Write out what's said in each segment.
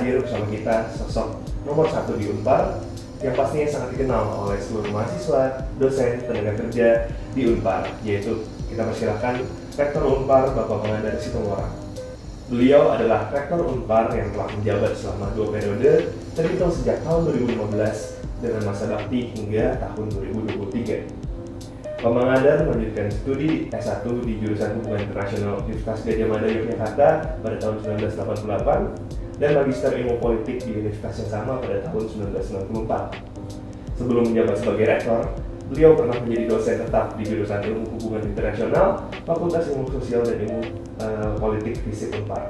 hadir bersama kita sosok nomor 1 di Unpar yang pastinya sangat dikenal oleh seluruh mahasiswa, dosen, tenaga kerja di Unpar, yaitu kita persilakan Rektor Unpar Bapak Pangandaran Situmorang. Beliau adalah Rektor Unpar yang telah menjabat selama 2 periode terhitung sejak tahun 2015 dengan masa bakti hingga tahun 2023. Pak Mangadar melanjutkan studi S1 di jurusan Hubungan Internasional Universitas Gadjah Mada Yogyakarta pada tahun 1988 dan Magister Ilmu Politik di universitas yang sama pada tahun 1994. Sebelum menjabat sebagai rektor, beliau pernah menjadi dosen tetap di jurusan Ilmu Hubungan Internasional, Fakultas Ilmu Sosial dan Ilmu Politik FISIP Unpar,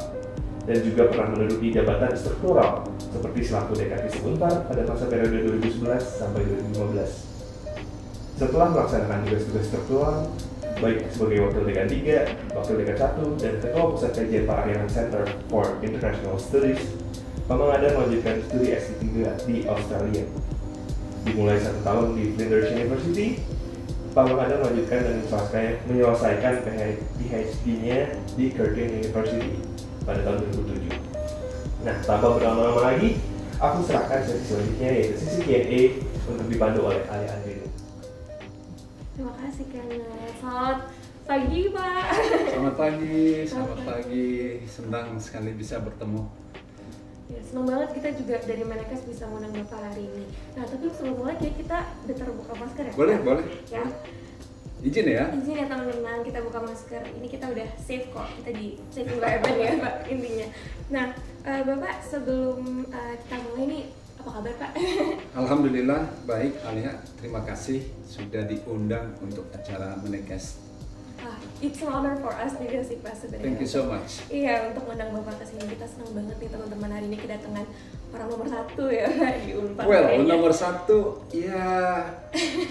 dan juga pernah menduduki jabatan struktural seperti selaku Dekan FISIP Unpar pada masa periode 2011 sampai 2015. Setelah melaksanakan tugas-tugas struktural, baik sebagai Wakil Dekan 3, Wakil Dekan 1, dan Ketua Pusat Kajian Parahyangan Center for International Studies, Pak Mangadar melanjutkan studi S3 di Australia. Dimulai 1 tahun di Flinders University, Pak Mangadar melanjutkan dan menyelesaikan PhD-nya di Curtin University pada tahun 2007. Nah, tanpa berlama-lama lagi, aku serahkan sesi selanjutnya yaitu sesi Q&A untuk dipandu oleh Ali Andrew. Terima kasih Kenneth. Selamat pagi Pak. Selamat pagi. Senang sekali bisa bertemu. Ya, senang banget kita juga dari Menekes bisa mengundang Bapak hari ini. Nah, tapi sebelum mulai kita udah terbuka masker ya? Boleh. Ya. Izin ya? Izin ya teman-teman, kita buka masker. Ini kita udah safe kok. Kita di safe environment ya Pak intinya. Nah, Bapak sebelum kita mulai nih, apa kabar Pak? Alhamdulillah baik Alia, terima kasih sudah diundang untuk acara Menekes. It's an honor for us juga sih Pak sebenarnya. Thank you so much. Iya, untuk mengundang Bapak ke sini kita senang banget nih teman-teman hari ini kedatangan orang nomor 1 ya Pak di Unpar. Well, nomor 1 ya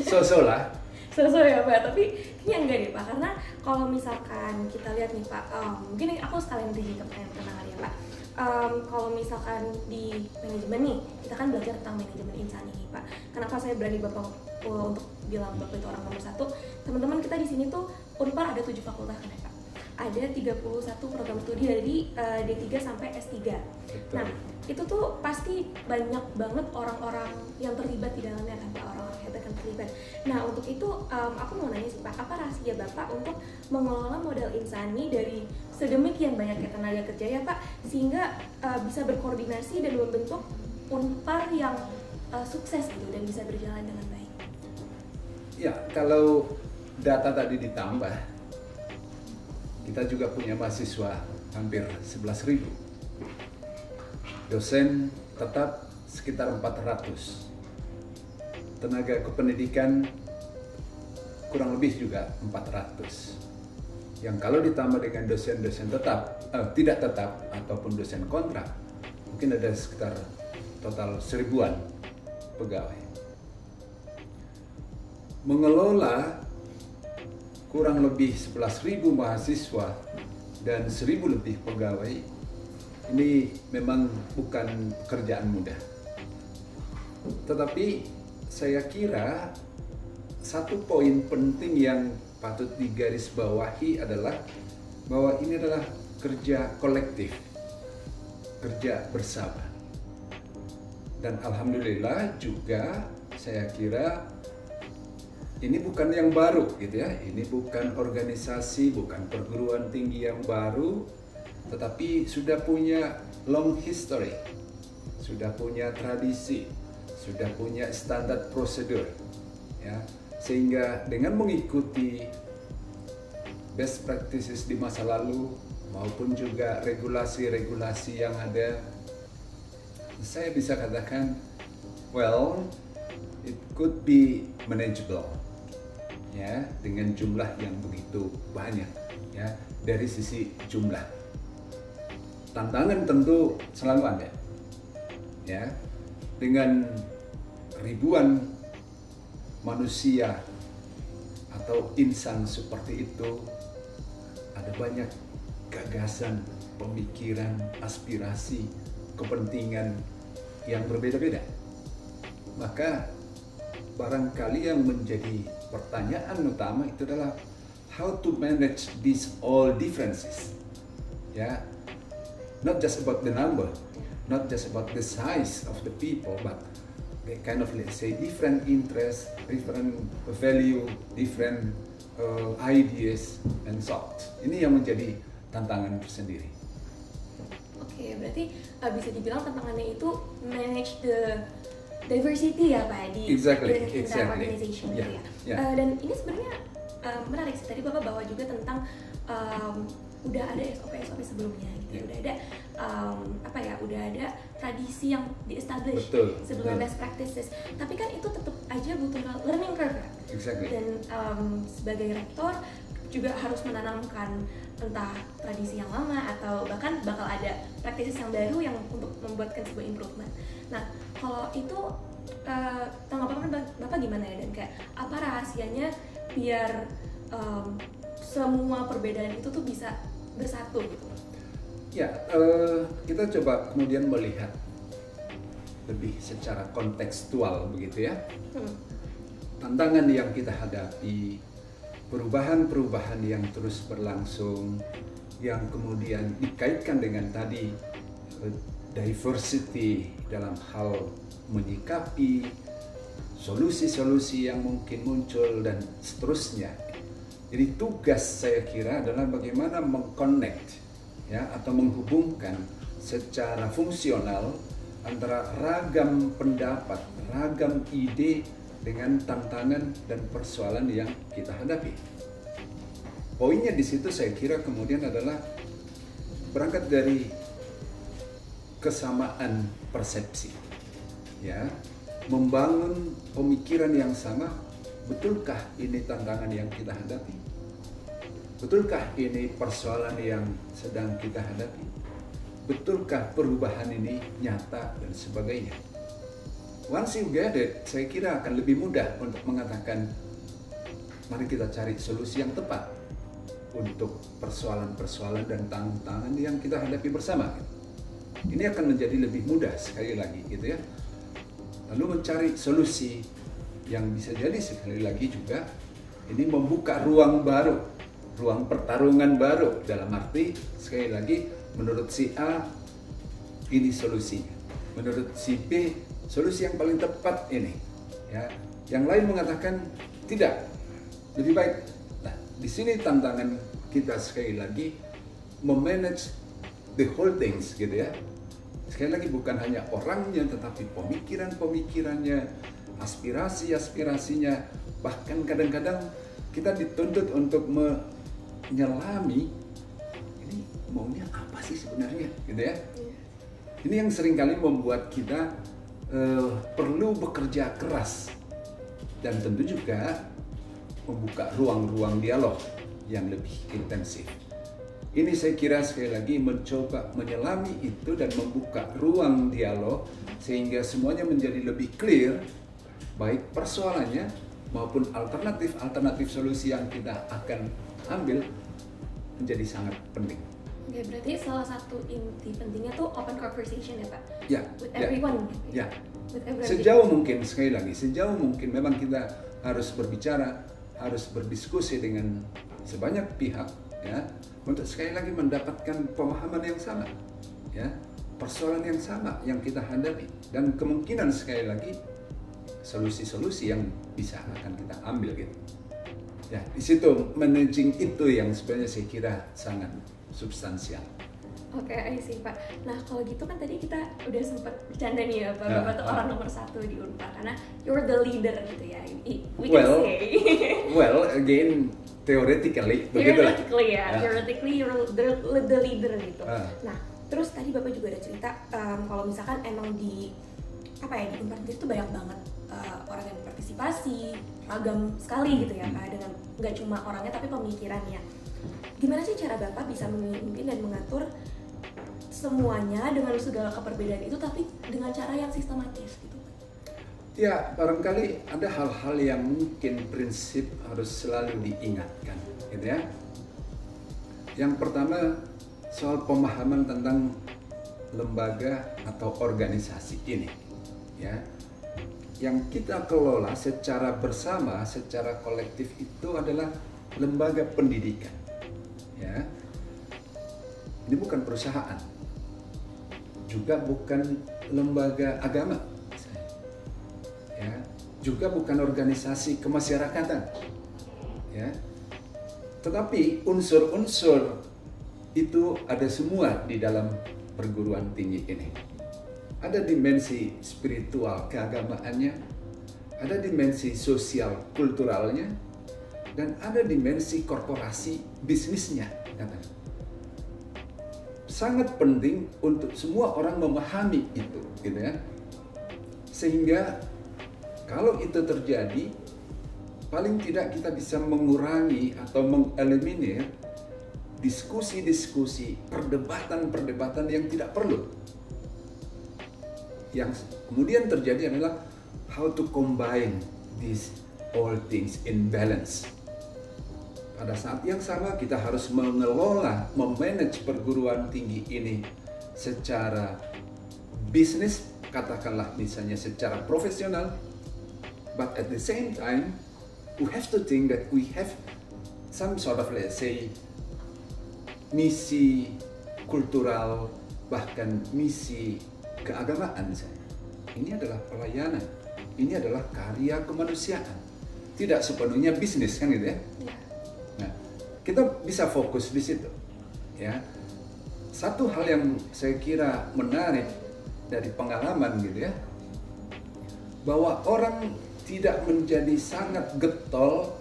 so-so lah. So-so ya Pak, tapi kayaknya enggak nih Pak, karena kalau misalkan kita lihat nih Pak, mungkin aku sekalian beri pertanyaan ya Pak. Kalau misalkan di manajemen nih, kita kan belajar tentang manajemen insani nih Pak. Kenapa saya berani Bapak untuk bilang Bapak itu orang nomor 1? Teman-teman kita di sini tuh Unpar ada 7 fakultas kan ya Pak. Ada 31 program studi dari D3 sampai S3. Betul. Nah, itu tuh pasti banyak banget orang-orang yang terlibat di dalamnya kan Pak, orang-orang hebat yang terlibat. Nah, untuk itu aku mau nanya sih Pak, apa rahasia Bapak untuk mengelola modal insani dari sedemikian banyaknya tenaga kerja ya Pak, sehingga bisa berkoordinasi dan membentuk Unpar yang sukses gitu dan bisa berjalan dengan baik? Ya, kalau data tadi ditambah, kita juga punya mahasiswa hampir 11.000. Dosen tetap sekitar 400. Tenaga kependidikan kurang lebih juga 400. Yang kalau ditambah dengan dosen-dosen tidak tetap ataupun dosen kontrak, mungkin ada sekitar total 1000-an pegawai. Mengelola kurang lebih 11.000 mahasiswa dan 1.000 lebih pegawai ini memang bukan pekerjaan mudah. Tetapi saya kira satu poin penting yang patut digarisbawahi adalah bahwa ini adalah kerja kolektif, kerja bersama. Dan alhamdulillah juga saya kira ini bukan yang baru gitu ya. Ini bukan organisasi, bukan perguruan tinggi yang baru, tetapi sudah punya long history, sudah punya tradisi, sudah punya standar prosedur, ya, sehingga dengan mengikuti best practices di masa lalu maupun juga regulasi-regulasi yang ada, saya bisa katakan, well, it could be manageable, ya, dengan jumlah yang begitu banyak, ya, dari sisi jumlah. Tantangan tentu selalu ada, ya, dengan ribuan manusia atau insan seperti itu, ada banyak gagasan, pemikiran, aspirasi, kepentingan yang berbeda-beda. Maka barangkali yang menjadi pertanyaan utama itu adalah how to manage these all differences, ya. Not just about the number, not just about the size of the people, but the kind of, let's say, different interests, different value, different ideas and thoughts. Ini yang menjadi tantangan tersendiri. Oke, berarti bisa dibilang tantangannya itu manage the diversity ya Pak di organization gitu ya. Dan ini sebenarnya menarik sih, tadi Bapak bawa juga tentang udah ada SOP sebelumnya gitu ya, udah ada udah ada tradisi yang di-establish sebelum best practices. Tapi kan itu tetap aja butuh learning curve ya. Dan sebagai rektor juga harus menanamkan entah tradisi yang lama atau bahkan bakal ada practices yang baru yang untuk membuatkan sebuah improvement. Nah, kalau itu tanggapan Bapak gimana ya, dan kayak apa rahasianya biar semua perbedaan itu tuh bisa bersatu gitu? Ya, kita coba kemudian melihat lebih secara kontekstual begitu ya. Tantangan yang kita hadapi, perubahan-perubahan yang terus berlangsung, yang kemudian dikaitkan dengan tadi diversity dalam hal menyikapi solusi-solusi yang mungkin muncul dan seterusnya. Jadi tugas saya kira adalah bagaimana meng-connect ya, atau menghubungkan secara fungsional antara ragam pendapat, ragam ide dengan tantangan dan persoalan yang kita hadapi. Poinnya di situ saya kira kemudian adalah berangkat dari kesamaan persepsi, ya, membangun pemikiran yang sama. Betulkah ini tantangan yang kita hadapi? Betulkah ini persoalan yang sedang kita hadapi? Betulkah perubahan ini nyata dan sebagainya? Once you get it, saya kira akan lebih mudah untuk mengatakan mari kita cari solusi yang tepat untuk persoalan-persoalan dan tantangan yang kita hadapi bersama. Ini akan menjadi lebih mudah sekali lagi gitu ya. Lalu mencari solusi yang bisa jadi sekali lagi juga ini membuka ruang baru, ruang pertarungan baru, dalam arti sekali lagi menurut si A ini solusinya, menurut si B solusi yang paling tepat ini ya, yang lain mengatakan tidak, lebih baik. Nah, di sini tantangan kita sekali lagi memanage the whole things gitu ya. Sekali lagi bukan hanya orangnya tetapi pemikiran-pemikirannya, aspirasi-aspirasinya, bahkan kadang-kadang kita dituntut untuk menyelami ini maunya apa sih sebenarnya gitu ya. Ini yang seringkali membuat kita perlu bekerja keras dan tentu juga membuka ruang-ruang dialog yang lebih intensif. Ini saya kira sekali lagi mencoba menyelami itu dan membuka ruang dialog sehingga semuanya menjadi lebih clear, baik persoalannya maupun alternatif solusi yang kita akan ambil menjadi sangat penting. Oke, berarti salah satu inti pentingnya tuh open conversation ya Pak? Ya. With everyone? Ya. With everyone. Sejauh mungkin, sekali lagi, sejauh mungkin memang kita harus berbicara, harus berdiskusi dengan sebanyak pihak ya, untuk sekali lagi mendapatkan pemahaman yang sama ya, persoalan yang sama yang kita hadapi, dan kemungkinan sekali lagi solusi-solusi yang bisa akan kita ambil gitu. Ya, di situ managing itu yang sebenarnya saya kira sangat substansial. Oke, I see Pak. Nah kalau gitu kan tadi kita udah sempat bercanda nih ya Pak, Bapak tuh orang nomor 1 di Unpar karena you're the leader gitu ya. We can say. Well, again, theoretically begitulah. Theoretically you're the leader gitu. Nah terus tadi Bapak juga ada cerita kalau misalkan emang di di Unpar itu banyak banget orang yang berpartisipasi, ragam sekali gitu ya Pak, dengan nggak cuma orangnya tapi pemikirannya. Gimana sih cara Bapak bisa memimpin dan mengatur semuanya dengan segala keperbedaan itu tapi dengan cara yang sistematis gitu? Ya, barangkali ada hal-hal yang mungkin prinsip harus selalu diingatkan gitu ya. Yang pertama soal pemahaman tentang lembaga atau organisasi ini ya, yang kita kelola secara bersama, secara kolektif itu adalah lembaga pendidikan ya. Ini bukan perusahaan. juga bukan lembaga agama, ya, juga bukan organisasi kemasyarakatan, ya. Tetapi unsur-unsur itu ada semua di dalam perguruan tinggi ini. Ada dimensi spiritual keagamaannya, ada dimensi sosial kulturalnya, dan ada dimensi korporasi bisnisnya. Sangat penting untuk semua orang memahami itu, gitu ya. Sehingga kalau itu terjadi, paling tidak kita bisa mengurangi atau mengeliminir diskusi-diskusi, perdebatan-perdebatan yang tidak perlu. Yang kemudian terjadi adalah how to combine these all things in balance. Pada saat yang sama kita harus mengelola, memanage perguruan tinggi ini secara bisnis, katakanlah misalnya secara profesional, but at the same time we have to think that we have some sort of, let's say, misi kultural, bahkan misi keagamaan misalnya. Ini adalah pelayanan, ini adalah karya kemanusiaan, tidak sepenuhnya bisnis, kan gitu ya. Nah, kita bisa fokus di situ, ya. Satu hal yang saya kira menarik dari pengalaman gitu ya, bahwa orang tidak menjadi sangat getol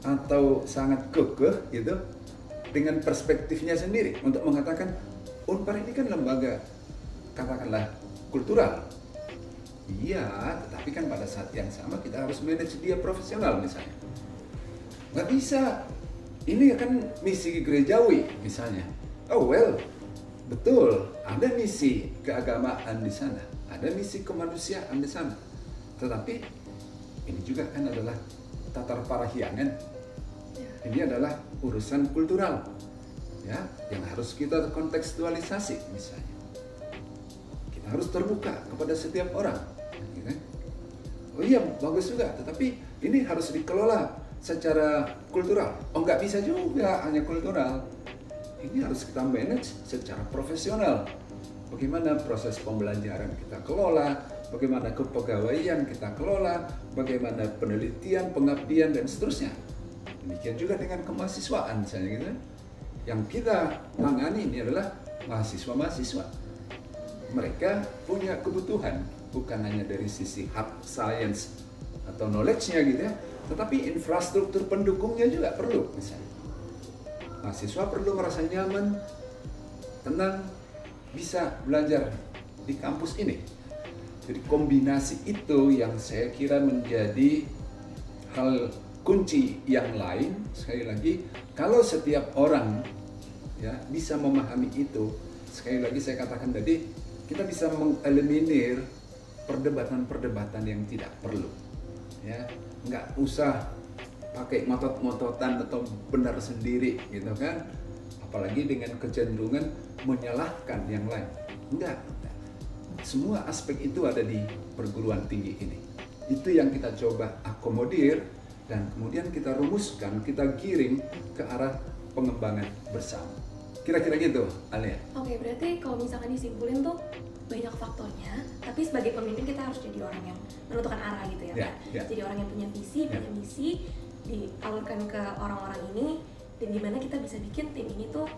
atau sangat kekeh gitu dengan perspektifnya sendiri untuk mengatakan Unpar ini kan lembaga katakanlah kultural. Iya, tetapi kan pada saat yang sama kita harus manage dia profesional misalnya. Nggak bisa. Ini kan misi gerejawi misalnya. Oh well, betul. Ada misi keagamaan di sana. Ada misi kemanusiaan di sana. Tetapi ini juga kan adalah tatar parahyangan. Ini adalah urusan kultural, ya, yang harus kita kontekstualisasi misalnya. Kita harus terbuka kepada setiap orang. Ya. Oh iya, bagus juga. Tetapi ini harus dikelola secara kultural. Oh, nggak bisa juga hanya kultural. Ini harus kita manage secara profesional. Bagaimana proses pembelajaran kita kelola, bagaimana kepegawaian kita kelola, bagaimana penelitian, pengabdian, dan seterusnya. Demikian juga dengan kemahasiswaan misalnya gitu. Yang kita tangani ini adalah mahasiswa-mahasiswa. Mereka punya kebutuhan, bukan hanya dari sisi hard science atau knowledge-nya gitu ya, tetapi infrastruktur pendukungnya juga perlu misalnya. Mahasiswa perlu merasa nyaman, tenang, bisa belajar di kampus ini. Jadi kombinasi itu yang saya kira menjadi hal kunci yang lain. Sekali lagi, kalau setiap orang ya bisa memahami itu, sekali lagi saya katakan tadi, kita bisa mengeliminir perdebatan-perdebatan yang tidak perlu. Ya, nggak usah pakai ngotot-ngototan atau benar sendiri gitu kan, apalagi dengan kecenderungan menyalahkan yang lain. Enggak. Semua aspek itu ada di perguruan tinggi ini. Itu yang kita coba akomodir dan kemudian kita rumuskan, kita giring ke arah pengembangan bersama. Kira-kira gitu, Alia. Oke, berarti kalau misalkan disimpulin tuh banyak faktornya, tapi sebagai pemimpin kita harus jadi orang yang menentukan arah gitu ya, Pak. Jadi orang yang punya visi, punya misi, dialurkan ke orang-orang ini, dan gimana kita bisa bikin tim ini tuh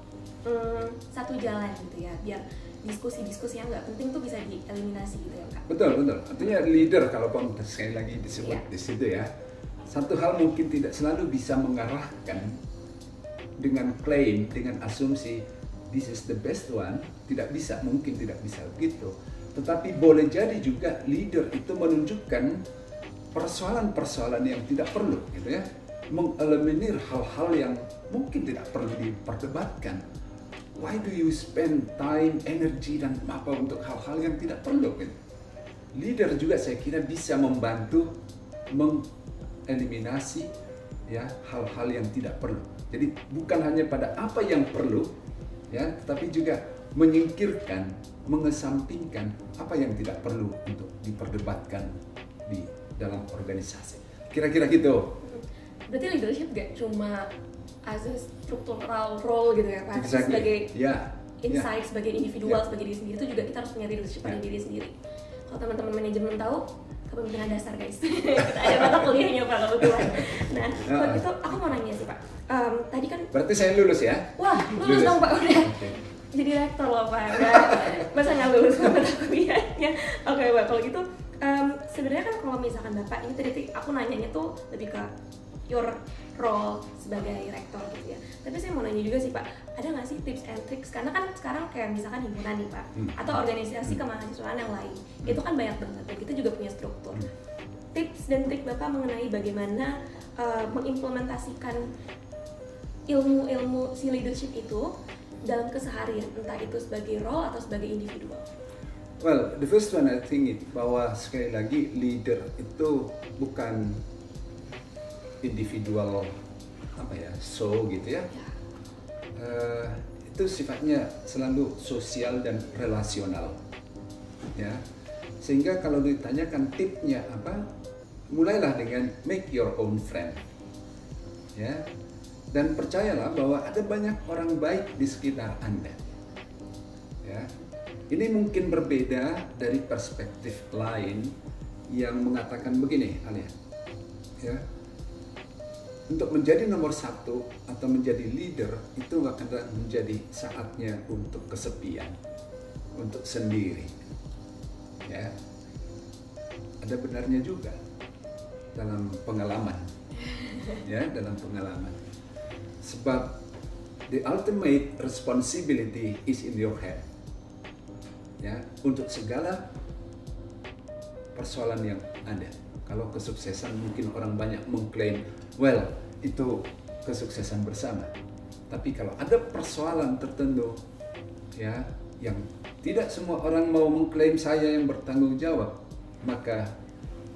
satu jalan gitu ya, biar diskusi-diskusi yang nggak penting tuh bisa dieliminasi gitu ya, Kak. Betul. Artinya leader, kalau sekali lagi disebut di situ ya, satu hal mungkin tidak selalu bisa mengarahkan dengan klaim, dengan asumsi this is the best one, mungkin tidak bisa begitu. Tetapi boleh jadi juga leader itu menunjukkan persoalan-persoalan yang tidak perlu gitu ya, mengeliminir hal-hal yang mungkin tidak perlu diperdebatkan. Why do you spend time, energy, dan apa untuk hal-hal yang tidak perlu gitu. Leader juga saya kira bisa membantu mengeliminasi ya hal-hal yang tidak perlu. Jadi bukan hanya pada apa yang perlu ya, tetapi juga menyingkirkan, mengesampingkan apa yang tidak perlu untuk diperdebatkan di dalam organisasi. Kira-kira gitu. Berarti leadership gak cuma as a structural role gitu ya, Pak? Exactly. Sebagai insight sebagai individual, sebagai diri sendiri, itu juga kita harus punya leadership pada diri sendiri. Kalau teman-teman manajemen tahu, kepemimpinan dasar guys, kita ada mata kuliahnya Pak kebetulan. Nah, kalau gitu aku mau nanya sih Pak, tadi kan berarti saya lulus ya? Wah, lulus dong Pak, udah jadi rektor loh Pak, udah masa nggak lulus mata kuliahnya. Oke Pak, kalau gitu sebenarnya kan kalau misalkan Bapak ini tadi aku nanyanya tuh lebih ke your role sebagai rektor gitu ya. Tapi saya mau nanya juga sih Pak, ada nggak sih tips and tricks? Karena kan sekarang kayak misalkan himpunan nih Pak, atau organisasi kemahasiswaan yang lain, itu kan banyak banget dan kita juga punya struktur. Tips dan trik Bapak mengenai bagaimana mengimplementasikan ilmu-ilmu si leadership itu dalam keseharian, entah itu sebagai role atau sebagai individual. Well, the first one I think bahwa sekali lagi leader itu bukan individual so gitu ya. Itu sifatnya selalu sosial dan relasional ya, sehingga kalau ditanyakan tipsnya apa, mulailah dengan make your own friend ya, dan percayalah bahwa ada banyak orang baik di sekitar Anda ya. Ini mungkin berbeda dari perspektif lain yang mengatakan begini Alia ya, untuk menjadi nomor satu atau menjadi leader itu akan menjadi saatnya untuk kesepian, untuk sendiri. Ya, ada benarnya juga dalam pengalaman, ya dalam pengalaman. Sebab the ultimate responsibility is in your head. Ya, untuk segala persoalan yang ada. Kalau kesuksesan mungkin orang banyak mengklaim, well itu kesuksesan bersama. Tapi kalau ada persoalan tertentu, ya yang tidak semua orang mau mengklaim saya yang bertanggung jawab, maka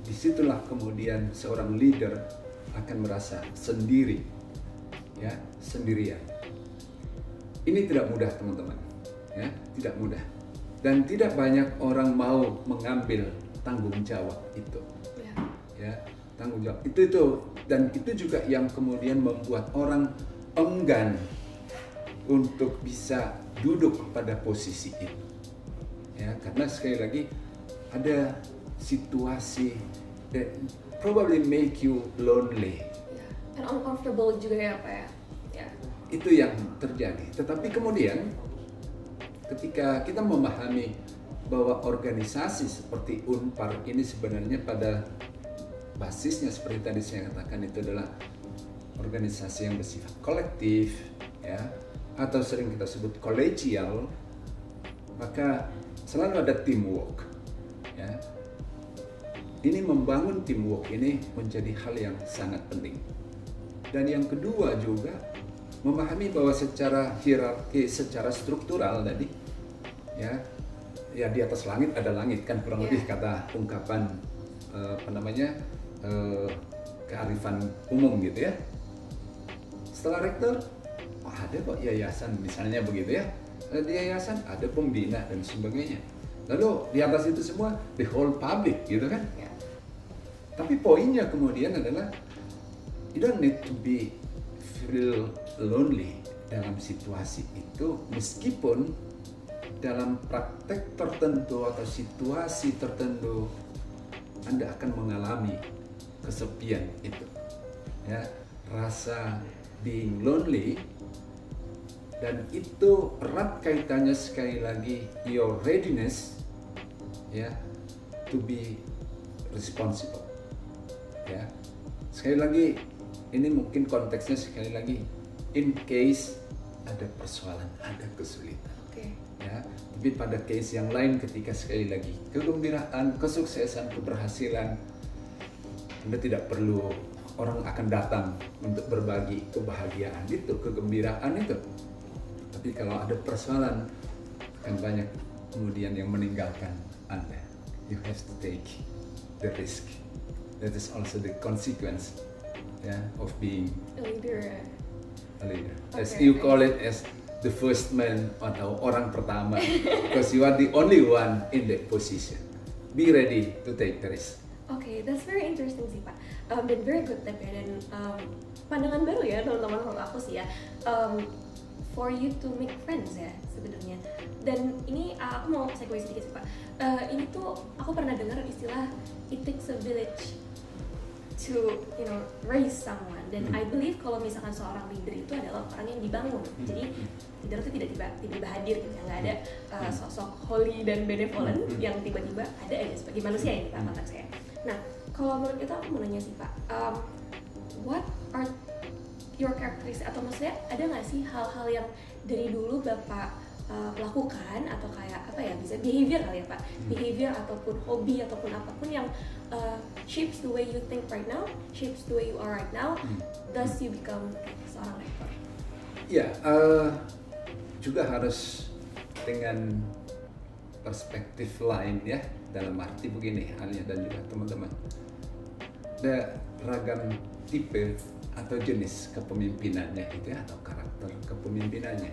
disitulah kemudian seorang leader akan merasa sendiri, ya sendirian. Ini tidak mudah teman-teman, ya tidak mudah. Dan tidak banyak orang mau mengambil tanggung jawab itu. Ya, tanggung jawab itu dan itu juga yang kemudian membuat orang enggan untuk bisa duduk pada posisi itu ya, karena sekali lagi ada situasi that probably make you lonely and uncomfortable juga ya Pak ya. Itu yang terjadi. Tetapi kemudian ketika kita memahami bahwa organisasi seperti Unpar ini sebenarnya pada basisnya seperti tadi saya katakan itu adalah organisasi yang bersifat kolektif ya, atau sering kita sebut kolegial, maka selalu ada teamwork ya. Ini membangun teamwork ini menjadi hal yang sangat penting. Dan yang kedua juga memahami bahwa secara hierarki, secara struktural tadi ya di atas langit ada langit kan kurang lebih kata ungkapan kearifan umum gitu ya. Setelah rektor, ada kok yayasan misalnya begitu ya. Di yayasan ada pembina dan sebagainya. Lalu di atas itu semua the whole public gitu kan. Tapi poinnya kemudian adalah you don't need to be feel lonely dalam situasi itu, meskipun dalam praktek tertentu atau situasi tertentu Anda akan mengalami kesepian itu ya, rasa being lonely, dan itu erat kaitannya sekali lagi your readiness ya to be responsible ya. Sekali lagi ini mungkin konteksnya sekali lagi in case ada persoalan, ada kesulitan ya. Tapi pada case yang lain ketika sekali lagi kegembiraan, kesuksesan, keberhasilan, Anda tidak perlu orang akan datang untuk berbagi kebahagiaan itu, kegembiraan itu. Tapi kalau ada persoalan, akan banyak kemudian yang meninggalkan Anda. You have to take the risk. That is also the consequence of being a leader. As you call it, as the first man atau orang pertama, because you are the only one in that position. Be ready to take the risk. Okay, that's very interesting sih Pak, dan very good tip ya, dan pandangan baru ya teman-teman kalau aku sih ya. for you to make friends ya sebenarnya. Dan ini aku mau segue sedikit sih Pak. Ini tuh aku pernah dengar istilah it takes a village to raise someone, dan I believe kalau misalkan seorang leader itu adalah orang yang dibangun. Jadi leader itu tidak tiba-tiba hadir gitu, nggak ada sosok holy dan benevolent yang tiba-tiba ada aja sebagai manusia ini Pak konteks saya. Nah kalau menurut kita aku mau nanya sih Pak, what are your characteristics, atau maksudnya ada nggak sih hal-hal yang dari dulu Bapak lakukan, atau kayak apa ya, bisa behavior kali ya Pak, behavior ataupun hobi ataupun apapun yang shapes the way you think right now, shapes the way you are right now, thus you become seorang rektor. Ya, juga harus dengan perspektif lain ya, dalam arti begini Alia dan juga teman-teman, ada ragam tipe atau jenis kepemimpinannya gitu ya, atau karakter kepemimpinannya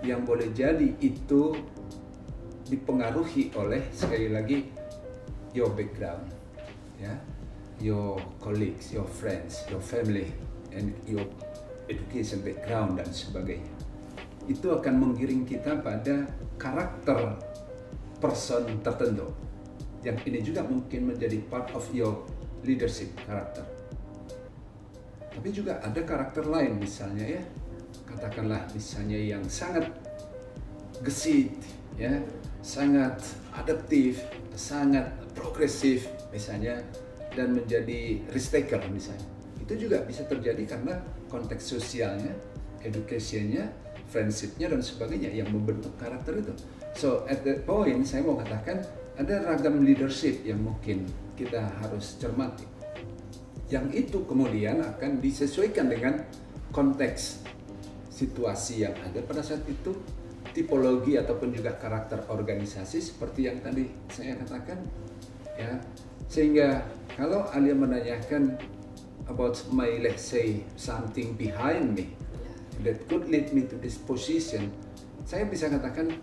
yang boleh jadi itu dipengaruhi oleh, sekali lagi, your background ya, your colleagues, your friends, your family, and your education background dan sebagainya. Itu akan menggiring kita pada karakter person tertentu yang ini juga mungkin menjadi part of your leadership karakter. Tapi juga ada karakter lain, misalnya ya, katakanlah misalnya yang sangat gesit ya, sangat adaptif, sangat progresif misalnya, dan menjadi risk taker misalnya. Itu juga bisa terjadi karena konteks sosialnya, educationnya, friendshipnya dan sebagainya yang membentuk karakter itu. So at that point saya mau katakan ada ragam leadership yang mungkin kita harus cermati, yang itu kemudian akan disesuaikan dengan konteks situasi yang ada pada saat itu, tipologi ataupun juga karakter organisasi seperti yang tadi saya katakan ya. Sehingga kalau Alia menanyakan about my, let's say, something behind me that could lead me to this position, saya bisa katakan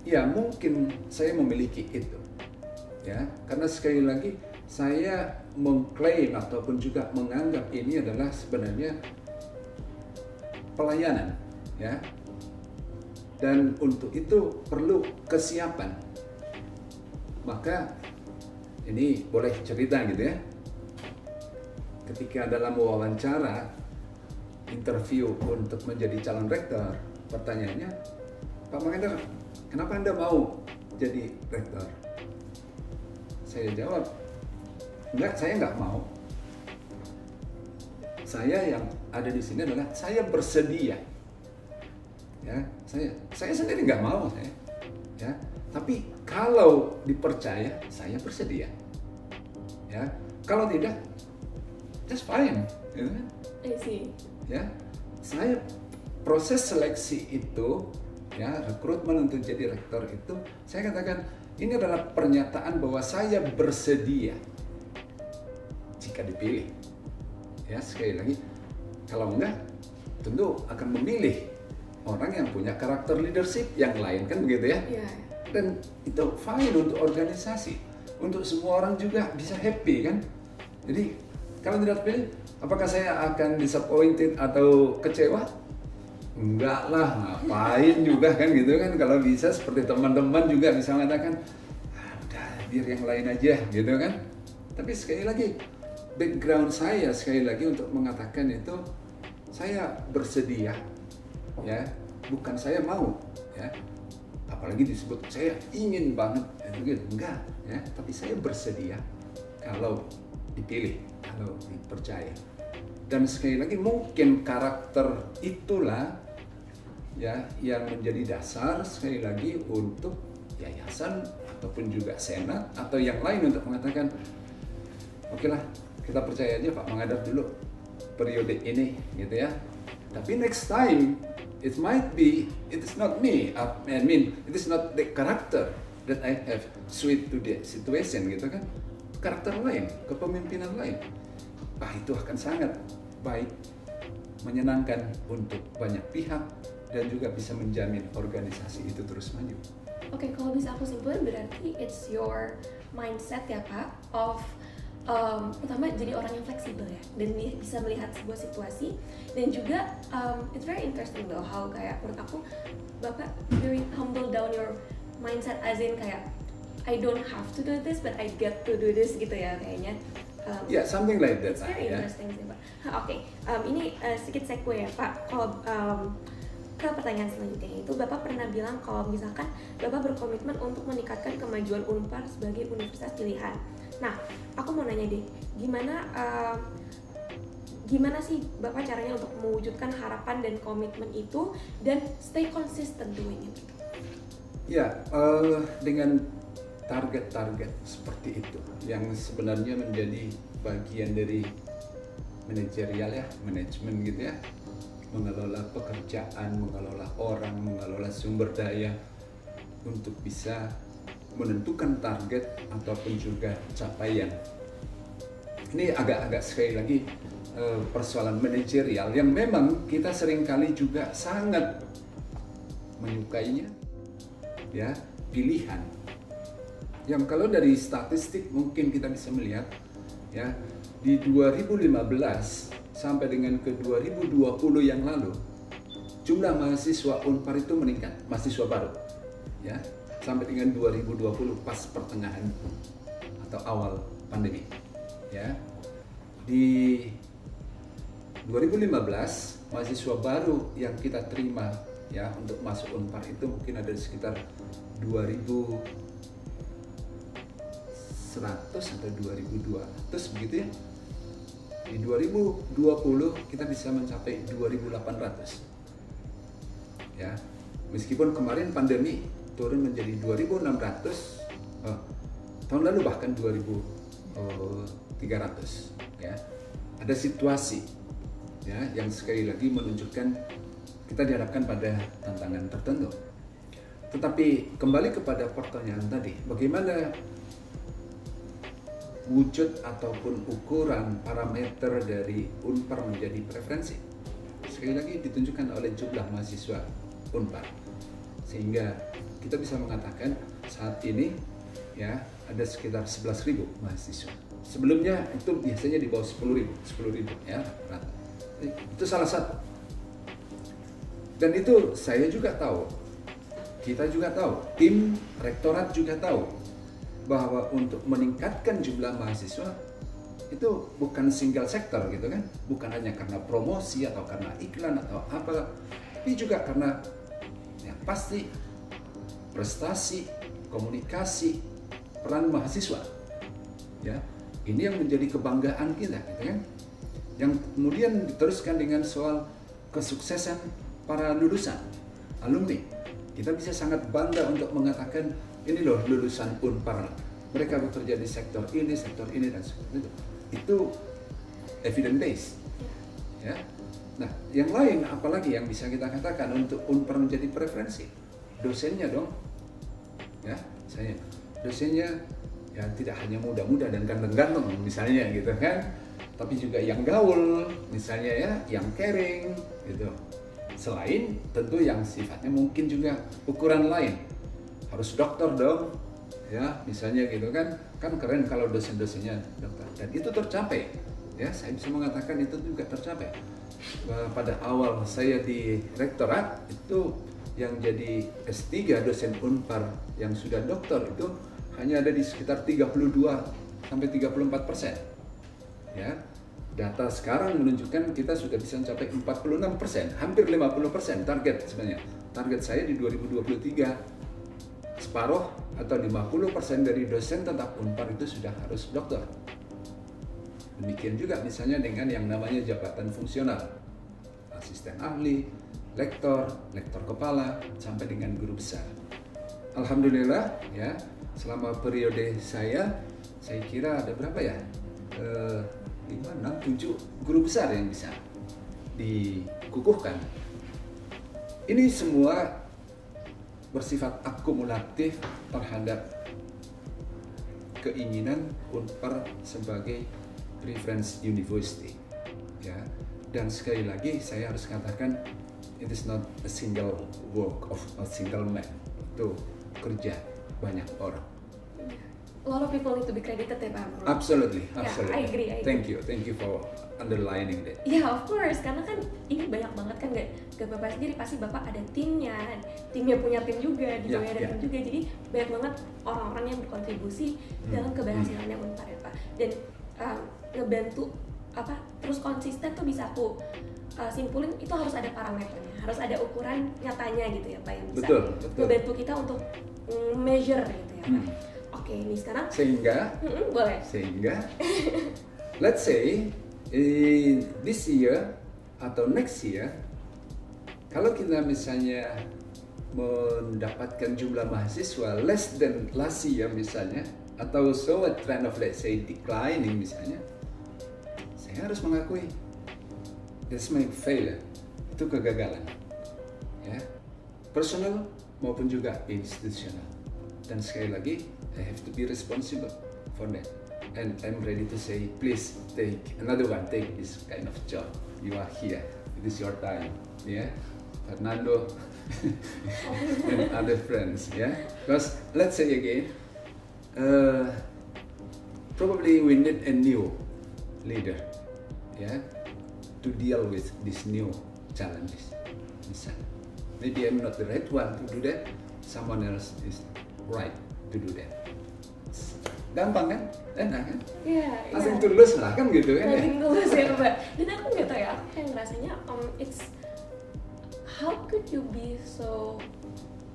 ya mungkin saya memiliki itu ya, karena sekali lagi saya mengklaim ataupun juga menganggap ini adalah sebenarnya pelayanan ya, dan untuk itu perlu kesiapan. Maka ini boleh cerita gitu ya, ketika dalam wawancara interview untuk menjadi calon rektor, pertanyaannya, Pak Mangandar, kenapa Anda mau jadi rektor? Saya jawab, enggak, saya nggak mau. Saya yang ada di sini adalah saya bersedia. Ya, saya sendiri nggak mau saya. Ya, tapi kalau dipercaya, saya bersedia. Ya, kalau tidak, just fine. Ya. I see. Ya, saya proses seleksi itu, ya, rekrutmen untuk jadi rektor itu, saya katakan ini adalah pernyataan bahwa saya bersedia jika dipilih. Ya, sekali lagi, kalau enggak, tentu akan memilih orang yang punya karakter leadership yang lain, kan begitu ya? Yeah. Dan itu fine untuk organisasi, untuk semua orang juga bisa happy kan? Jadi kalau tidak pilih, apakah saya akan disappointed atau kecewa? Enggak lah, ngapain juga kan gitu kan? Kalau bisa seperti teman-teman juga bisa mengatakan, udah biar yang lain aja gitu kan? Tapi sekali lagi, background saya sekali lagi untuk mengatakan itu, saya bersedia, ya, bukan saya mau, ya, apalagi disebut saya ingin banget, gitu, enggak, ya, tapi saya bersedia kalau dipilih, kalau dipercaya. Dan sekali lagi mungkin karakter itulah ya yang menjadi dasar sekali lagi untuk yayasan ataupun juga senat atau yang lain untuk mengatakan, oke lah, kita percaya aja Pak Mangandar dulu periode ini gitu ya. Tapi next time it might be it is not me. I mean it is not the character that I have suit to the situation gitu kan. Karakter lain, kepemimpinan lain. Itu akan sangat baik, menyenangkan untuk banyak pihak dan juga bisa menjamin organisasi itu terus maju. Oke, kalau bisa aku simpulin berarti it's your mindset ya Pak of pertama jadi orang yang fleksibel ya, dan bisa melihat sebuah situasi, dan juga it's very interesting though how kayak menurut aku Bapak very humble down your mindset, as in kayak I don't have to do this but I get to do this gitu ya kayaknya. Something like that. It's very interesting sih Pak. Oke, ini sedikit segue ya Pak. Kalau ke pertanyaan selanjutnya itu Bapak pernah bilang kalau misalkan Bapak berkomitmen untuk meningkatkan kemajuan Unpar sebagai universitas pilihan. Nah, aku mau nanya deh, gimana sih Bapak caranya untuk mewujudkan harapan dan komitmen itu dan stay consistent doing it? Ya, dengan target-target seperti itu yang sebenarnya menjadi bagian dari manajerial ya, manajemen gitu ya, mengelola pekerjaan, mengelola orang, mengelola sumber daya untuk bisa menentukan target ataupun juga capaian. Ini agak-agak sekali lagi persoalan manajerial yang memang kita seringkali juga sangat menyukainya, ya, pilihan. Yang kalau dari statistik mungkin kita bisa melihat, ya, di 2015 sampai dengan ke 2020 yang lalu, jumlah mahasiswa Unpar itu meningkat, mahasiswa baru, ya, sampai dengan 2020 pas pertengahan atau awal pandemi, ya. Di 2015 mahasiswa baru yang kita terima ya untuk masuk Unpar itu mungkin ada sekitar 2.100 atau 2.200 begitu ya. Di 2020 kita bisa mencapai 2.800, ya. Meskipun kemarin pandemi turun menjadi 2.600, tahun lalu bahkan 2.300, ya. Ada situasi, ya, yang sekali lagi menunjukkan kita dihadapkan pada tantangan tertentu. Tetapi kembali kepada pertanyaan tadi, bagaimana wujud ataupun ukuran parameter dari Unpar menjadi preferensi? Sekali lagi ditunjukkan oleh jumlah mahasiswa Unpar, sehingga kita bisa mengatakan saat ini ya ada sekitar 11.000 mahasiswa. Sebelumnya itu biasanya di bawah 10.000 ya rata. Itu salah satu. Dan itu saya juga tahu, kita juga tahu, tim rektorat juga tahu bahwa untuk meningkatkan jumlah mahasiswa itu bukan single sektor gitu kan, bukan hanya karena promosi atau karena iklan atau apa, tapi juga karena ya pasti prestasi, komunikasi, peran mahasiswa, ya ini yang menjadi kebanggaan kita gitu kan, yang kemudian diteruskan dengan soal kesuksesan para lulusan alumni. Kita bisa sangat bangga untuk mengatakan ini loh lulusan Unpar, mereka bekerja di sektor ini dan seperti itu. Itu evidence based, ya. Nah, yang lain apalagi yang bisa kita katakan untuk Unpar menjadi preferensi? Dosennya dong, ya. Saya dosennya ya tidak hanya muda-muda dan ganteng-ganteng misalnya gitu kan, tapi juga yang gaul misalnya ya, yang caring gitu. Selain tentu yang sifatnya mungkin juga ukuran lain, harus dokter dong, ya misalnya gitu kan keren kalau dosen-dosennya dokter, dan itu tercapai, ya saya bisa mengatakan itu juga tercapai. Pada awal saya di rektorat itu yang jadi S3 dosen Unpar yang sudah dokter itu hanya ada di sekitar 32 sampai 34%, ya. Data sekarang menunjukkan kita sudah bisa mencapai 46%, hampir 50% target sebenarnya. Target saya di 2023 separuh atau 50% dari dosen tetap Unpar itu sudah harus dokter. Demikian juga misalnya dengan yang namanya jabatan fungsional, asisten ahli, lektor kepala, sampai dengan guru besar. Alhamdulillah ya, selama periode saya kira ada berapa ya? 5, 6, 7 guru besar yang bisa dikukuhkan. Ini semua bersifat akumulatif terhadap keinginan Unpar sebagai reference university, ya. Dan sekali lagi saya harus katakan it is not a single work of a single man, itu kerja banyak orang. a lot of people need to be credited ya Pak Bro. Absolutely, Yeah, absolutely. I agree. Thank you for underlining that. Yeah, of course, karena kan ini banyak banget kan, gak Bapak sendiri, pasti Bapak ada timnya punya tim juga, di bawahnya ada tim juga, jadi banyak banget orang-orang yang berkontribusi dalam keberhasilannya Unpar ya Pak. Dan ngebantu terus konsisten tuh bisa aku simpulin itu harus ada parameternya, harus ada ukuran nyatanya gitu ya Pak, yang bisa ngebantu kita untuk measure gitu ya Pak. Oke, ini sekarang boleh. Sehingga let's say this year atau next year, kalau kita misalnya mendapatkan jumlah mahasiswa less than last year misalnya, atau so a trend of let's say declining misalnya, saya harus mengakui that's my failure, itu kegagalan ya, personal maupun juga institusional. Dan sekali lagi, I have to be responsible for that, and I'm ready to say please take another one, take this kind of job, you are here, it is your time ya, Fernando and other friends ya, because let's say again, probably we need a new leader ya, to deal with these new challenges. Misalnya, maybe I'm not the right one to do that, someone else is right to do that. Gampang kan? Enak kan? Iya. Langsung tulus lah kan gitu kan? Langsung tulus ya Mbak. Dan aku nggak tahu ya, aku kayak ngerasanya it's how could you be so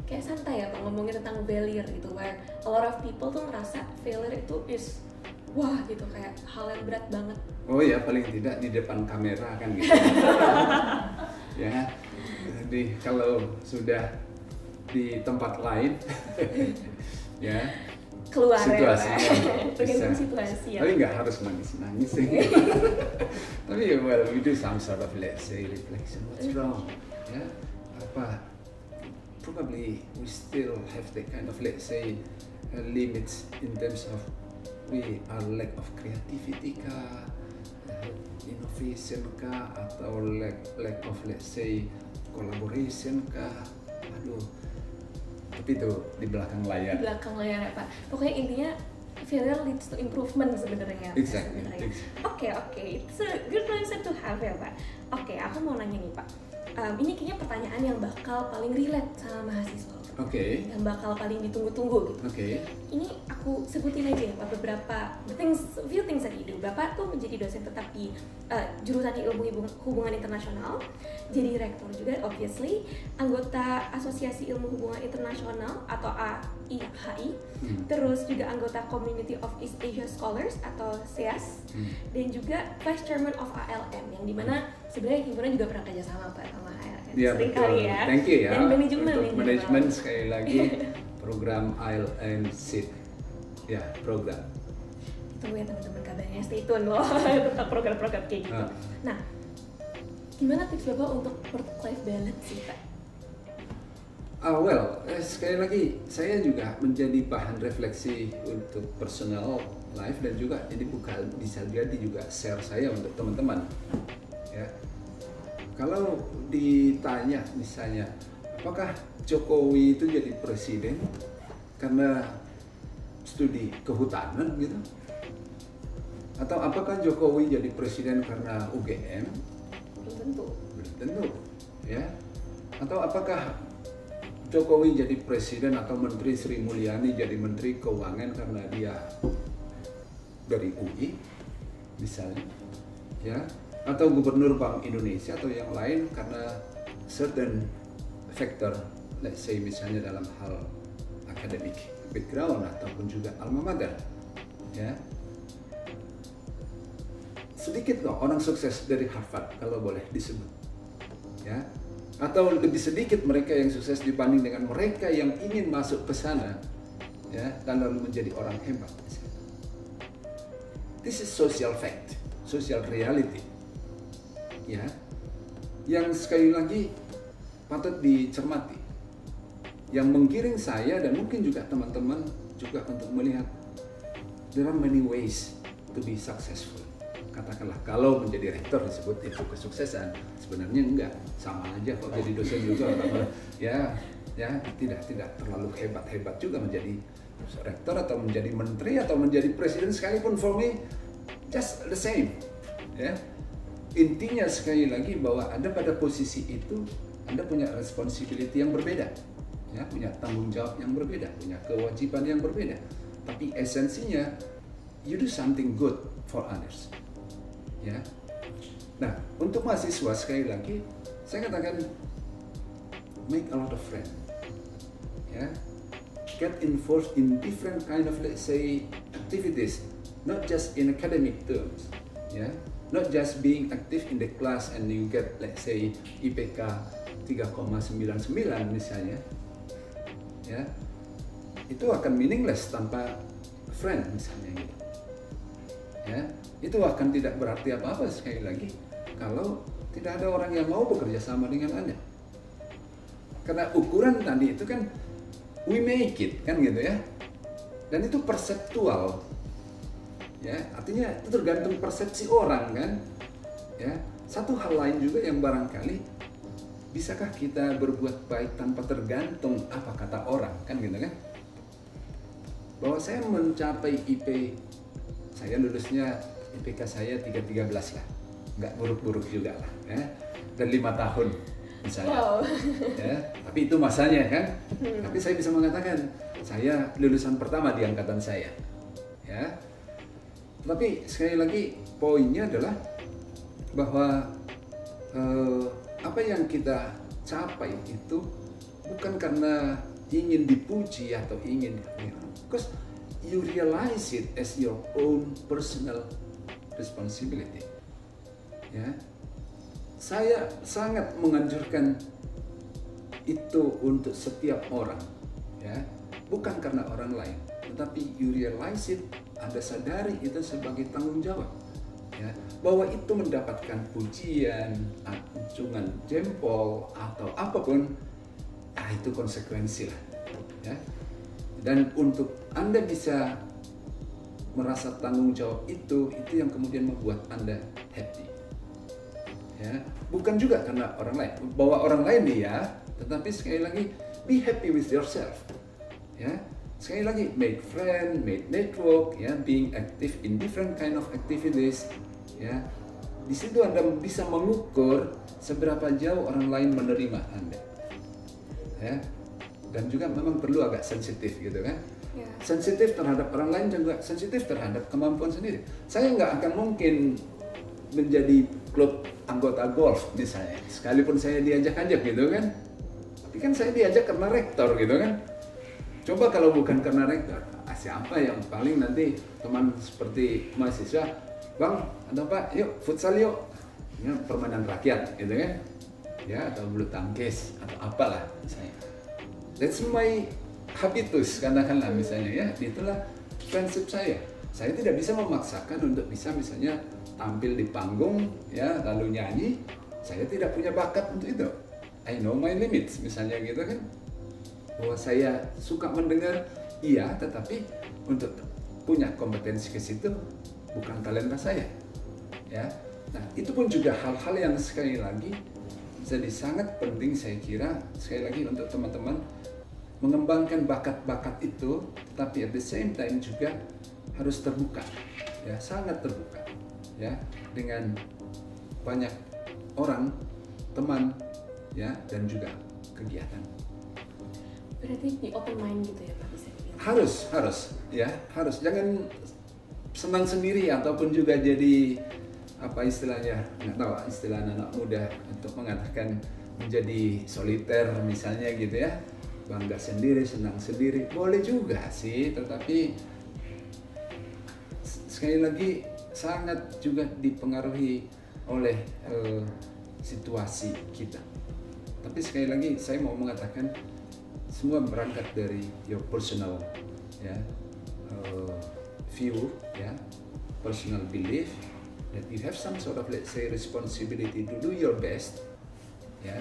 kayak santai ya Pak ngomongin tentang failure gitu, where a lot of people tuh ngerasa failure itu is wah gitu, kayak hal yang berat banget. Oh ya, paling tidak di depan kamera kan gitu. Ya, jadi kalau sudah di tempat lain, ya keluar situasinya tergantung situasi ya. Tapi nggak harus nangis sih. Tapi well, we do some sort of let's say reflection. What's wrong? Ya, apa? Probably we still have that kind of let's say limits in terms of we are lack of creativity kah, innovation kah, atau lack of let's say collaboration kah. Aduh, tapi itu di belakang layar. Di belakang layar ya Pak. Pokoknya intinya failure leads to improvement sebenarnya. Exactly. Oke, it's a good mindset to have ya Pak. Oke, aku mau nanya nih Pak. Ini kayaknya pertanyaan yang bakal paling relate sama mahasiswa. Oke. Yang bakal paling ditunggu-tunggu gitu. Oke. Ini aku sebutin aja ya Pak beberapa few things that you do. Bapak tuh menjadi dosen tetap di jurusan ilmu hubungan internasional, jadi rektor juga obviously, anggota Asosiasi Ilmu Hubungan Internasional atau AIHI, terus juga anggota Community of East Asia Scholars atau SEAS, dan juga Vice Chairman of ALM, yang dimana sebenarnya himpunan juga pernah kerja sama Pak sama ALM. Ya, sering betul. kali ya. Thank you ya. Dan manajemen untuk manajemen sekali lagi program ILM SEED ya, program. Tunggu ya teman-teman kabarnya, stay tune loh tentang program-program kayak gitu. Nah, gimana tips Bapak untuk work-life balance sih Pak? Well, sekali lagi saya juga menjadi bahan refleksi untuk personal life, dan juga ini bukan bisa jadi juga share saya untuk teman-teman. Ya, kalau ditanya misalnya, apakah Jokowi itu jadi presiden karena studi kehutanan gitu? Atau apakah Jokowi jadi presiden karena UGM? Belum tentu. Belum tentu, ya. Atau apakah Jokowi jadi presiden atau Menteri Sri Mulyani jadi Menteri Keuangan karena dia dari UI, misalnya, ya? Atau Gubernur Bank Indonesia atau yang lain karena certain factor, let's say misalnya dalam hal academic background ataupun juga alma mater, ya. Sedikit loh orang sukses dari Harvard kalau boleh disebut, ya, atau lebih sedikit mereka yang sukses dibanding dengan mereka yang ingin masuk ke sana, ya, dan lalu menjadi orang hebat. This is social fact, social reality, ya, yang sekali lagi patut dicermati, yang menggiring saya dan mungkin juga teman-teman juga untuk melihat there are many ways to be successful. Katakanlah kalau menjadi rektor disebut itu kesuksesan, sebenarnya enggak, sama aja kok jadi dosen juga. Ya tidak terlalu hebat juga menjadi rektor atau menjadi menteri atau menjadi presiden sekalipun, for me just the same. Ya, intinya sekali lagi bahwa Anda pada posisi itu Anda punya responsibility yang berbeda, ya, punya tanggung jawab yang berbeda, punya kewajiban yang berbeda. Tapi esensinya you do something good for others. Ya. Nah, untuk mahasiswa sekali lagi saya katakan make a lot of friends. Ya. Get involved in different kind of, let's say, activities, not just in academic terms. Ya. Not just being active in the class and you get, let's say, IPK 3,99 misalnya. Ya. Itu akan meaningless tanpa friend misalnya gitu. Ya, itu akan tidak berarti apa-apa sekali lagi kalau tidak ada orang yang mau bekerja sama dengan Anda. Karena ukuran tadi itu kan we make it kan gitu ya. Dan itu perseptual. Ya, artinya itu tergantung persepsi orang kan. Ya, satu hal lain juga yang barangkali bisakah kita berbuat baik tanpa tergantung apa kata orang kan gitu kan. Bahwa saya mencapai saya lulusnya IPK saya 313 lah, nggak buruk-buruk juga lah, ya. Dan 5 tahun misalnya, ya. Tapi itu masanya kan. Tapi saya bisa mengatakan saya lulusan pertama di angkatan saya, ya. Tapi sekali lagi poinnya adalah bahwa apa yang kita capai itu bukan karena ingin dipuji atau ingin, because you realize it as your own personal responsibility. Ya, saya sangat menganjurkan itu untuk setiap orang, ya, bukan karena orang lain, tetapi you realize it, Anda sadari itu sebagai tanggung jawab, ya, bahwa itu mendapatkan pujian, acungan jempol atau apapun, itu konsekuensi lah, ya. Dan untuk Anda bisa merasa tanggung jawab itu yang kemudian membuat Anda happy. Ya, bukan juga karena orang lain, bahwa orang lain dia, tetapi sekali lagi be happy with yourself. Ya, sekali lagi make friend, make network, ya, being active in different kind of activities. Ya, di situ Anda bisa mengukur seberapa jauh orang lain menerima Anda. Ya. Dan juga memang perlu agak sensitif gitu kan. Yeah. Sensitif terhadap orang lain dan juga sensitif terhadap kemampuan sendiri. Saya nggak akan mungkin menjadi klub anggota golf misalnya, sekalipun saya diajak-ajak gitu kan. Tapi kan saya diajak karena rektor gitu kan. Coba kalau bukan karena rektor, siapa yang paling nanti teman seperti mahasiswa, Bang, atau Pak, yuk futsal yuk. Ini permainan rakyat gitu kan. Ya, atau bulu tangkis atau apalah misalnya. That's my habitus, katakanlah misalnya ya, itulah prinsip saya. Saya tidak bisa memaksakan untuk bisa misalnya tampil di panggung ya lalu nyanyi. Saya tidak punya bakat untuk itu. I know my limits misalnya gitu kan. Bahwa saya suka mendengar, iya, tetapi untuk punya kompetensi ke situ bukan talenta saya. Ya. Nah, itu pun juga hal-hal yang sekali lagi jadi sangat penting saya kira sekali lagi untuk teman-teman mengembangkan bakat-bakat itu, tetapi at the same time juga harus terbuka, ya, sangat terbuka, ya, dengan banyak orang, teman, ya, dan juga kegiatan. Berarti di open mind gitu ya Pak, bisa dibilang? Harus, ya, harus. Jangan senang sendiri ataupun juga jadi apa istilahnya, nggak tahu istilah anak muda untuk mengatakan menjadi soliter misalnya gitu ya. Bangga sendiri, senang sendiri, boleh juga sih, tetapi sekali lagi sangat juga dipengaruhi oleh situasi kita. Tapi sekali lagi saya mau mengatakan semua berangkat dari your personal, ya, view, ya, personal belief that you have some sort of, let's say, responsibility to do your best, ya.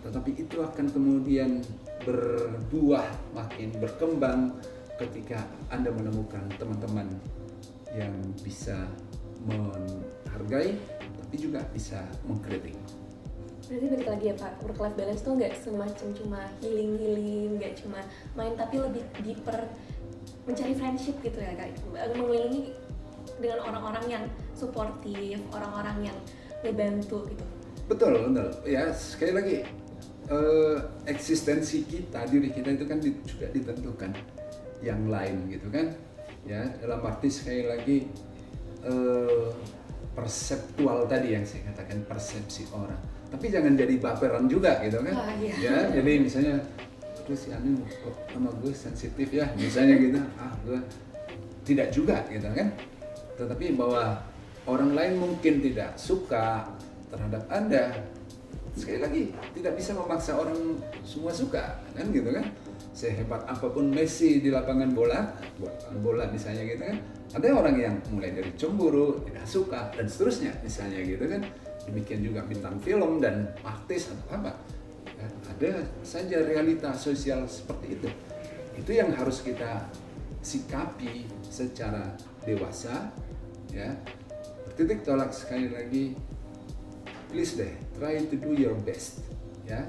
Tetapi itu akan kemudian berbuah, makin berkembang ketika Anda menemukan teman-teman yang bisa menghargai, tapi juga bisa mengkritik. Berarti balik lagi ya Pak, work-life balance tuh nggak semacam cuma healing, nggak cuma main, tapi lebih deeper mencari friendship gitu ya Kak, mengelilingi dengan orang-orang yang suportif, orang-orang yang ngebantu gitu. Betul. Ya, sekali lagi eksistensi kita, diri kita itu kan juga ditentukan yang lain gitu kan. Ya, dalam arti sekali lagi perseptual tadi yang saya katakan, persepsi orang. Tapi jangan jadi baperan juga gitu kan. Iya. Ya, jadi misalnya terus si Anu kok sama gue sensitif ya, misalnya gitu. Gue tidak juga gitu kan. Tetapi bahwa orang lain mungkin tidak suka terhadap Anda, sekali lagi tidak bisa memaksa orang semua suka kan gitu kan. Sehebat apapun Messi di lapangan bola misalnya gitu kan, ada orang yang mulai dari cemburu, tidak suka dan seterusnya misalnya gitu kan. Demikian juga bintang film dan artis atau apa ya, ada saja realita sosial seperti itu. Itu yang harus kita sikapi secara dewasa ya. Titik tolak sekali lagi, please deh, try to do your best ya,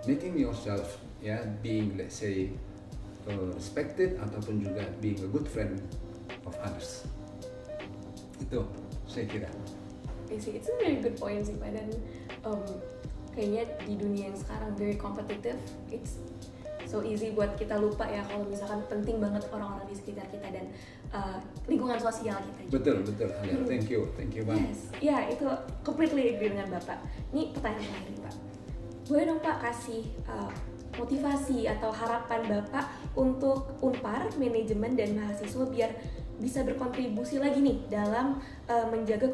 making yourself ya, being let's say respected ataupun juga being a good friend of others. Itu saya kira. It's a very good point sih Pak, dan kayaknya di dunia yang sekarang very competitive, it's so easy buat kita lupa ya kalau misalkan penting banget orang-orang di sekitar kita dan lingkungan sosial kita juga. Betul Alia, thank you banget. Yes, ya itu completely agree dengan Bapak. Ini pertanyaan terakhir nih Pak, boleh dong Pak kasih motivasi atau harapan Bapak untuk Unpar, manajemen dan mahasiswa biar bisa berkontribusi lagi nih dalam menjaga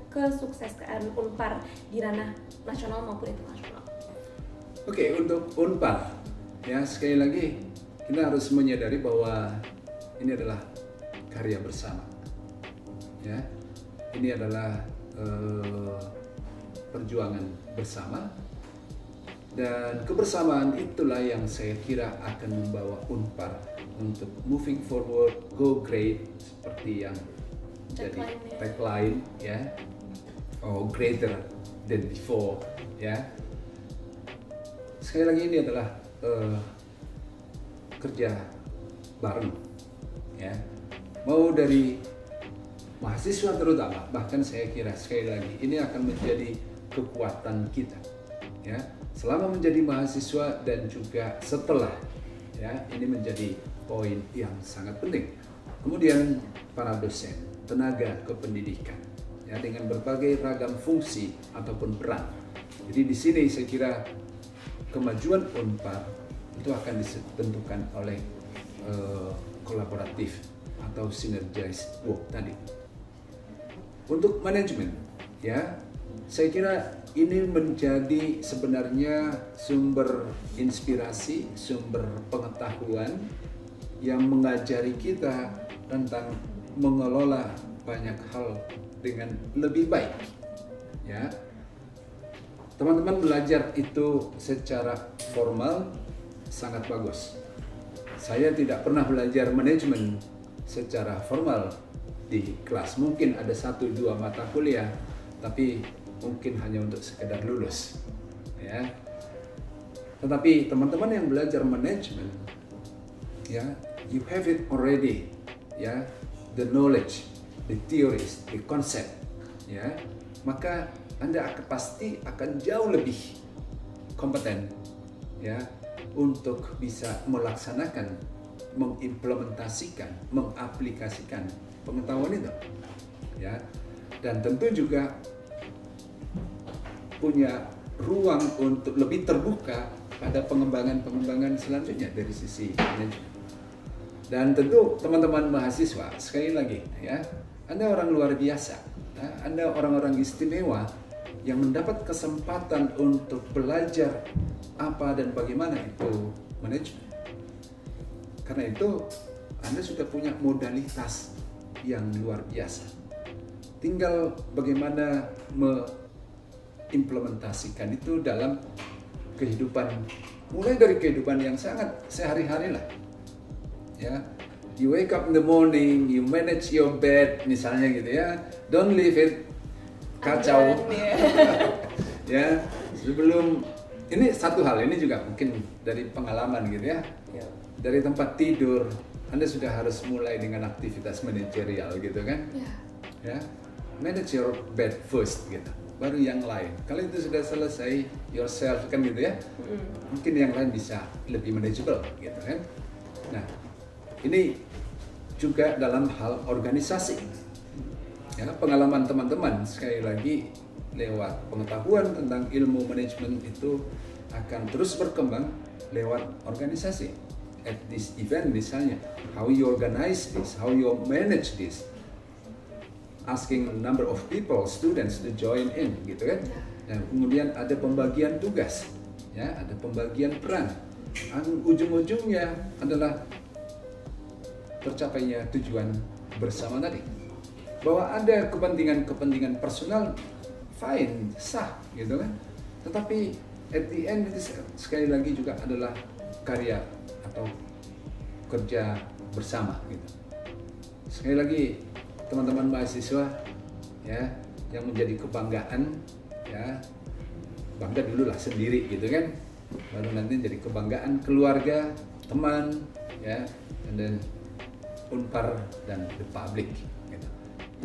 kesuksesan Unpar di ranah nasional maupun internasional. Oke, untuk Unpar ya, sekali lagi kita harus menyadari bahwa ini adalah karya bersama ya, ini adalah perjuangan bersama, dan kebersamaan itulah yang saya kira akan membawa Unpar untuk moving forward, go great, seperti yang jadi tagline ya, greater than before ya. Sekali lagi ini adalah kerja bareng ya, mau dari mahasiswa terutama, bahkan saya kira sekali lagi ini akan menjadi kekuatan kita ya, selama menjadi mahasiswa dan juga setelah ya, ini menjadi poin yang sangat penting. Kemudian para dosen, tenaga kependidikan ya, dengan berbagai ragam fungsi ataupun peran. Jadi di sini saya kira kemajuan Unpar itu akan ditentukan oleh kolaboratif atau synergized work tadi. Untuk manajemen ya, saya kira ini menjadi sebenarnya sumber inspirasi, sumber pengetahuan yang mengajari kita tentang mengelola banyak hal dengan lebih baik ya. Teman-teman belajar itu secara formal sangat bagus. Saya tidak pernah belajar manajemen secara formal di kelas. Mungkin ada 1-2 mata kuliah, tapi mungkin hanya untuk sekedar lulus ya. Tetapi teman-teman yang belajar manajemen ya, you have it already ya, the knowledge, the theories, the concept ya, maka Anda pasti akan jauh lebih kompeten ya untuk bisa melaksanakan, mengimplementasikan, mengaplikasikan pengetahuan itu ya. Dan tentu juga punya ruang untuk lebih terbuka pada pengembangan selanjutnya dari sisi manajemen. Dan tentu teman-teman mahasiswa, sekali lagi ya, Anda orang luar biasa ya, Anda orang-orang istimewa yang mendapat kesempatan untuk belajar apa dan bagaimana itu manajemen. Karena itu Anda sudah punya modalitas yang luar biasa. Tinggal bagaimana mengimplementasikan itu dalam kehidupan, mulai dari kehidupan yang sangat sehari-hari lah. Ya, you wake up in the morning, you manage your bed misalnya gitu ya. Don't leave it kacau. Ya, sebelum ini satu hal, ini juga mungkin dari pengalaman gitu ya. Dari tempat tidur Anda sudah harus mulai dengan aktivitas manajerial gitu kan? Ya, manage your bed first gitu, baru yang lain. Kalau itu sudah selesai yourself kan gitu ya, mungkin yang lain bisa lebih manageable gitu kan. Nah, ini juga dalam hal organisasi. Ya, pengalaman teman-teman sekali lagi lewat pengetahuan tentang ilmu manajemen itu akan terus berkembang lewat organisasi. At this event misalnya, how you organize this, how you manage this, asking a number of people, students to join in, gitu kan? Dan kemudian ada pembagian tugas, ya, ada pembagian peran. Ujung-ujungnya adalah tercapainya tujuan bersama tadi. Bahwa ada kepentingan personal, fine, sah, gitu kan? Tetapi at the end itu sekali lagi juga adalah karya atau kerja bersama, gitu. Sekali lagi teman-teman mahasiswa ya yang menjadi kebanggaan, ya bangga dulu lah sendiri gitu kan, baru nanti jadi kebanggaan keluarga, teman, ya, and then Unpar dan the public gitu.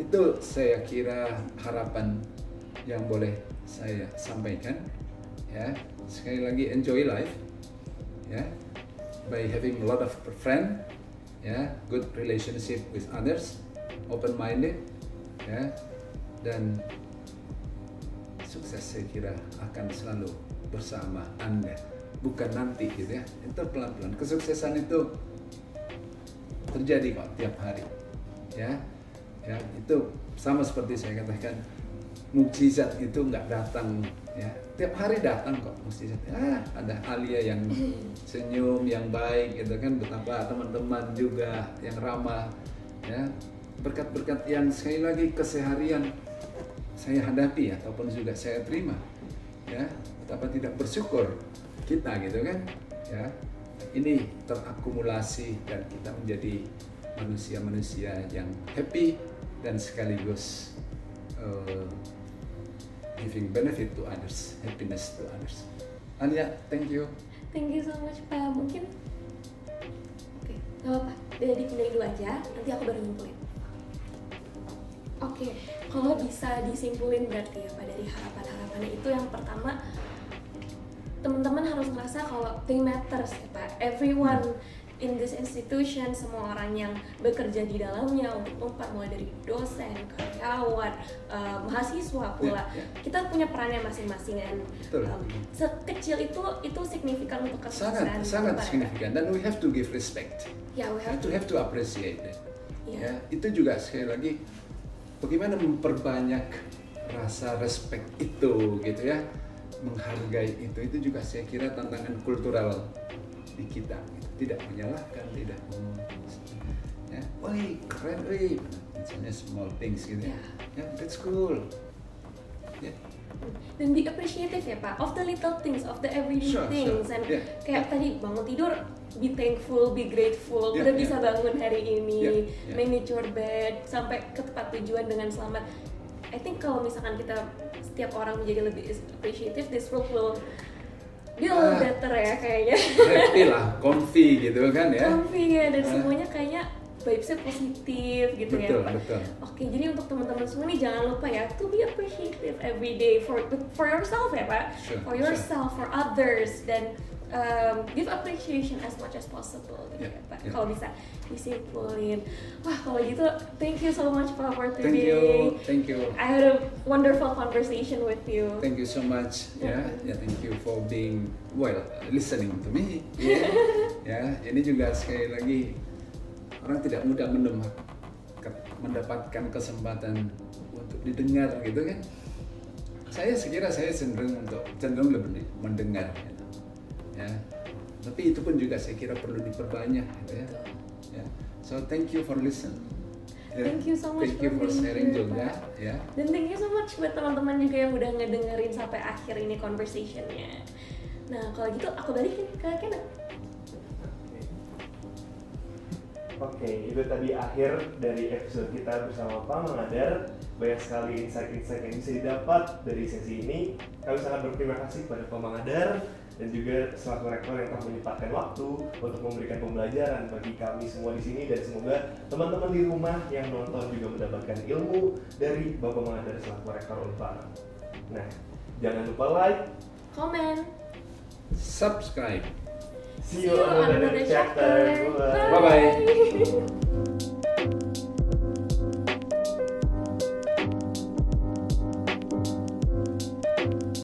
Itu saya kira harapan yang boleh saya sampaikan, ya. Sekali lagi enjoy life, ya, by having a lot of friend, ya, good relationship with others, open minded, ya, dan sukses saya kira akan selalu bersama Anda, bukan nanti gitu ya. Itu pelan-pelan, kesuksesan itu terjadi kok tiap hari, ya, ya, itu sama seperti saya katakan, mukjizat itu nggak datang, ya, tiap hari datang kok mukjizat. Ada Alia yang senyum, yang baik gitu kan, betapa teman-teman juga yang ramah, ya, berkat-berkat yang sekali lagi keseharian saya hadapi ataupun juga saya terima, ya, betapa tidak bersyukur kita gitu kan, ya. Ini terakumulasi dan kita menjadi manusia-manusia yang happy dan sekaligus giving benefit to others, happiness to others. Alia, thank you. Thank you so much Pak. Mungkin oke, gak apa-apa, udah dipindahin dulu aja, nanti aku baru nyimpulin. Oke, kalau bisa disimpulin berarti ya Pak, dari harapan-harapannya itu yang pertama, teman-teman harus merasa kalau they matters ya Pak. Everyone in this institution, semua orang yang bekerja di dalamnya untuk Unpar, mulai dari dosen, karyawan, mahasiswa pula, kita punya perannya masing-masing kan. Sekecil itu signifikan untuk kesuksesan. Sangat signifikan, dan we have to give respect. Ya, we have to appreciate it. Ya, itu juga sekali lagi bagaimana memperbanyak rasa respect itu gitu ya, menghargai itu juga saya kira tantangan kultural di kita. Tidak menyalahkan, tidak ya, woi keren, woi, misalnya small things gitu ya, that's cool, ya. Dan be appreciative ya Pak, of the little things, of the everyday things, and kayak tadi bangun tidur, be thankful, be grateful, udah bisa bangun hari ini, manage your bed sampai ke tempat tujuan dengan selamat. I think kalau misalkan kita setiap orang menjadi lebih appreciative, this world will be a little better ya kayaknya. Happy lah, comfy gitu kan ya. Comfy ya, dan semuanya kayaknya vibes-nya positif gitu. Betul, ya Pak. Betul. Oke, jadi untuk teman-teman semua nih jangan lupa ya to be appreciative every day for yourself ya Pak, for yourself, for others, dan give appreciation as much as possible gitu ya Pak. Kalau bisa disimpulin. Wah, kalau gitu thank you so much Pak for today. Thank you. I had a wonderful conversation with you. Thank you so much. Thank you for being listening to me. Ya, ini juga sekali lagi orang tidak mudah mendapatkan kesempatan untuk didengar gitu kan. Saya sekira saya cenderung lebih mendengar. Ya, tapi itu pun juga saya kira perlu diperbanyak gitu ya. So thank you for listening. Thank you so much. Thank you for sharing juga ya. Dan thank you so much buat teman-teman juga yang udah ngedengerin sampai akhir ini conversationnya. Nah kalau gitu aku balikin ke Kenneth. Oke, itu tadi akhir dari episode kita bersama Pak Mangadar. Banyak sekali insight-insight yang bisa didapat dari sesi ini. Kami sangat berterima kasih kepada Pak Mangadar dan juga selaku rektor yang telah menyempatkan waktu untuk memberikan pembelajaran bagi kami semua di sini, dan semoga teman-teman di rumah yang nonton juga mendapatkan ilmu dari Bapak Mangandar selaku rektor Unpar. Nah, jangan lupa like, Komen. Subscribe. see you on another chapter. Bye-bye.